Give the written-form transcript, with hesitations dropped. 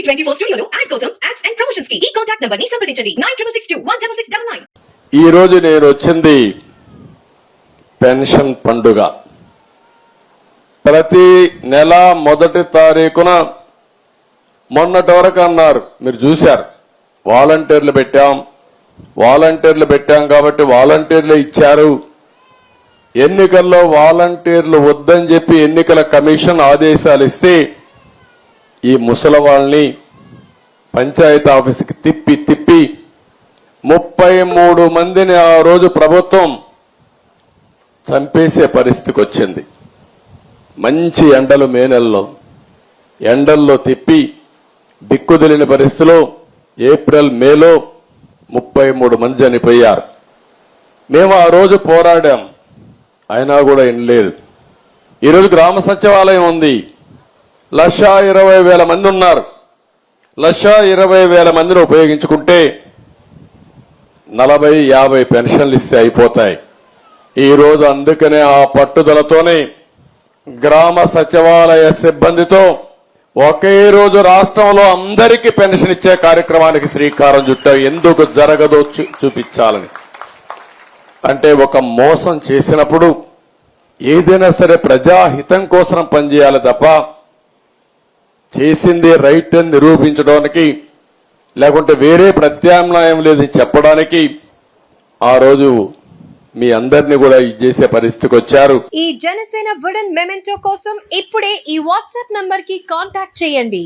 టీవీ24 స్టూడియోలో యాడ్ కోసం ads and promotions కి ఈ కాంటాక్ట్ నంబర్ ని సంప్రదించండి 9662166699. ఈ రోజు నేను వచ్చింది పెన్షన్ పండుగ. ప్రతి నెల మొదటి తారీఖున మొన్నటి వరకు అన్నారు, మీరు చూశారు, వాలంటీర్లు పెట్టాం కాబట్టి వాలంటీర్లు ఇచ్చారు. ఎన్నికల్లో వాలంటీర్లు వద్దని చెప్పి ఎన్నికల కమిషన్ ఆదేశాలు ఇస్తే ఈ ముసలి వాళ్ళని పంచాయతీ ఆఫీసుకి తిప్పి 33 మందిని ఆ రోజు ప్రభుత్వం చంపేసే పరిస్థితికి వచ్చింది. మంచి ఎండలు మే నెలలో ఎండల్లో తిప్పి దిక్కుదిలిన పరిస్థితిలో ఏప్రిల్ మేలో 33 మంది చనిపోయారు. మేము ఆ రోజు పోరాడాం, అయినా కూడా వినలేదు. ఈరోజు గ్రామ సచివాలయం ఉంది, 1,20,000 మంది ఉన్నారు. 1,20,000 మందిని ఉపయోగించుకుంటే 40-50 పెన్షన్లు ఇస్తే అయిపోతాయి. ఈరోజు అందుకనే ఆ పట్టుదలతోనే గ్రామ సచివాలయ సిబ్బందితో ఒకే రోజు రాష్ట్రంలో అందరికీ పెన్షన్ ఇచ్చే కార్యక్రమానికి శ్రీకారం చుట్టాం. ఎందుకు జరగదో చూపించాలని. అంటే ఒక మోసం చేసినప్పుడు ఏదైనా సరే ప్రజాహితం కోసం పనిచేయాలి తప్ప చేసింది రైట్ అని నిరూపించడానికి లేకుంటే వేరే ప్రత్యామ్నాయం లేదని చెప్పడానికి ఆ రోజు మీ అందరినీ కూడా చేసే పరిస్థితికి వచ్చారు. ఈ జనసేన వుడెన్ మెమెంటో కోసం ఇప్పుడే ఈ వాట్సాప్ నంబర్ కి కాంటాక్ట్ చేయండి.